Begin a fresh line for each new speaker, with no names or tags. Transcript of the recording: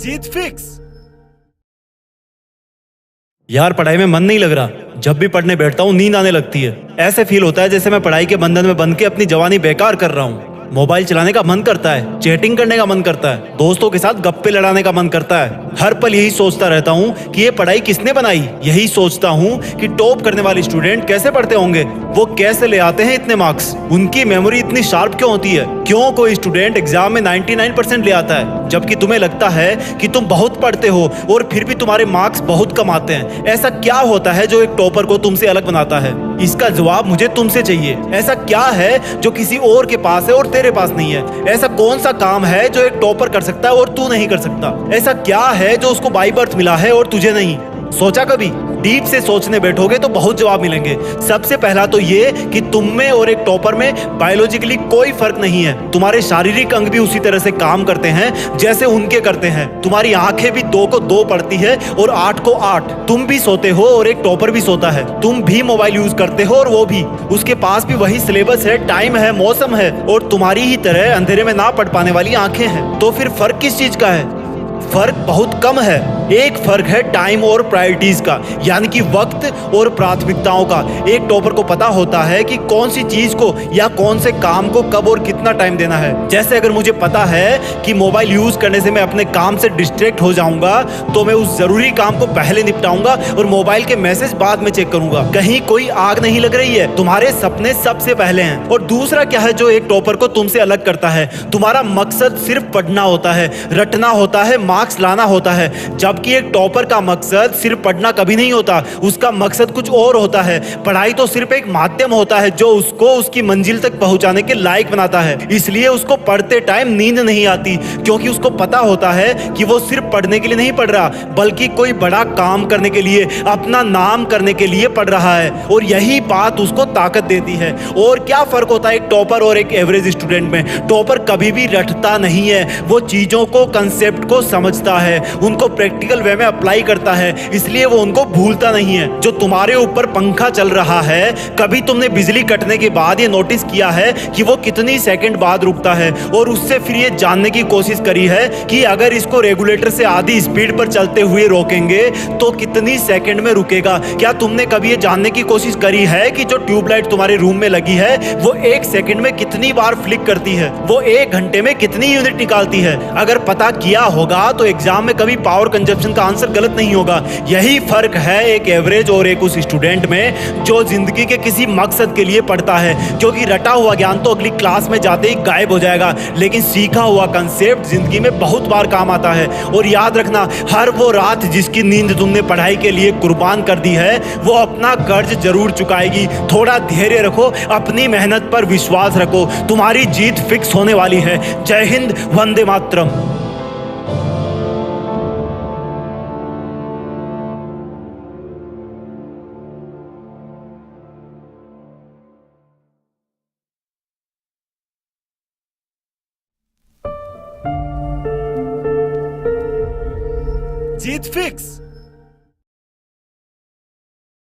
जीत fix.
यार पढ़ाई में मन नहीं लग रहा। जब भी पढ़ने बैठता हूँ नींद आने लगती है। ऐसे फील होता है जैसे मैं पढ़ाई के बंधन में बंध के अपनी जवानी बेकार कर रहा हूँ। मोबाइल चलाने का मन करता है, चैटिंग करने का मन करता है, दोस्तों के साथ गप्पे लड़ाने का मन करता है। हर पल यही सोचता रहता हूँ कि ये पढ़ाई किसने बनाई। यही सोचता हूँ कि टॉप करने वाले स्टूडेंट कैसे पढ़ते होंगे, वो कैसे ले आते हैं इतने मार्क्स, उनकी मेमोरी इतनी शार्प क्यों होती है, क्यों कोई स्टूडेंट एग्जाम में 99% ले आता है जबकि तुम्हें लगता है कि तुम बहुत पढ़ते हो और फिर भी तुम्हारे मार्क्स बहुत कम आते हैं। ऐसा क्या होता है जो एक टॉपर को तुमसे अलग बनाता है? इसका जवाब मुझे तुमसे चाहिए। ऐसा क्या है जो किसी और के पास है और तेरे पास नहीं है? ऐसा कौन सा काम है जो एक टॉपर कर सकता है और तू नहीं कर सकता? ऐसा क्या है जो उसको बाय बर्थ मिला है और तुझे नहीं? सोचा कभी? डीप से सोचने बैठोगे तो बहुत जवाब मिलेंगे। सबसे पहला तो ये कि तुम में और एक टॉपर में बायोलॉजिकली कोई फर्क नहीं है। तुम्हारे शारीरिक अंग भी उसी तरह से काम करते हैं जैसे उनके करते हैं। तुम्हारी आंखें भी 2 को 2 पढ़ती है और 8 को 8। तुम भी सोते हो और एक टॉपर भी सोता है। तुम भी मोबाइल यूज करते हो और वो भी। उसके पास भी वही सिलेबस है, टाइम है, मौसम है और तुम्हारी ही तरह अंधेरे में ना पढ़ पाने वाली आंखें हैं। तो फिर फर्क किस चीज का है? फर्क बहुत कम है। एक फर्क है टाइम और प्रायोरिटीज का, यानी कि वक्त और प्राथमिकताओं का। एक टॉपर को पता होता है कि कौन सी चीज को या कौन से काम को कब और कितना टाइम देना है। जैसे अगर मुझे पता है कि मोबाइल यूज करने से मैं अपने काम से डिस्ट्रैक्ट हो जाऊंगा तो मैं उस जरूरी काम को पहले निपटाऊंगा और मोबाइल के मैसेज बाद में चेक करूंगा। कहीं कोई आग नहीं लग रही है, तुम्हारे सपने सबसे पहले हैं। और दूसरा क्या है जो एक टॉपर को तुमसे अलग करता है? तुम्हारा मकसद सिर्फ पढ़ना होता है, रटना होता है, मार्क्स लाना होता है। जबकि एक टॉपर का मकसद सिर्फ पढ़ना कभी नहीं होता, उसका मकसद कुछ और होता है। पढ़ाई तो सिर्फ एक माध्यम होता है जो उसको उसकी मंजिल तक पहुंचाने के लायक बनाता है। इसलिए उसको पढ़ते टाइम नींद नहीं आती, क्योंकि उसको पता होता है कि वो सिर्फ पढ़ने के लिए नहीं पढ़ रहा, बल्कि कोई बड़ा काम करने के लिए, अपना नाम करने के लिए पढ़ रहा है। और यही बात उसको ताकत देती है। और क्या फर्क होता है एक टॉपर और एक एवरेज स्टूडेंट में? टॉपर कभी भी रटता नहीं है, वो चीजों को, कंसेप्ट को समझता है, उनको प्रैक्टिकल वे में अप्लाई करता है, इसलिए वो उनको भूलता नहीं है। जो तुम्हारे ऊपर पंखा चल रहा है, कभी तुमने बिजली कटने के बाद ये नोटिस किया है कि वो कितनी सेकंड बाद रुकता है? और उससे फिर ये जानने की कोशिश करी है कि अगर इसको रेगुलेटर से आधी स्पीड पर चलते हुए रोकेंगे तो कितनी सेकंड में रुकेगा? क्या तुमने कभी ये जानने की कोशिश करी है कि जो ट्यूबलाइट तुम्हारे रूम में लगी है वो 1 सेकंड में कितनी बार फ्लिक करती है? वो 1 घंटे में कितनी यूनिट निकालती है? अगर पता किया होगा तो एग्जाम में कभी पावर कंजप्शन का आंसर गलत नहीं होगा। यही फर्क है एक एवरेज और एक उस स्टूडेंट में जो जिंदगी के किसी मकसद के लिए पढ़ता है। क्योंकि रटा हुआ ज्ञान तो अगली क्लास में जाते ही गायब हो जाएगा, लेकिन सीखा हुआ कंसेप्ट जिंदगी में बहुत बार काम आता है। और याद रखना, हर वो रात जिसकी नींद तुमने पढ़ाई के लिए कुर्बान कर दी है वो अपना कर्ज जरूर चुकाएगी। थोड़ा धैर्य रखो, अपनी मेहनत पर विश्वास रखो, तुम्हारी जीत फिक्स होने वाली है। जय हिंद, वंदे मातरम।
जीत फिक्स।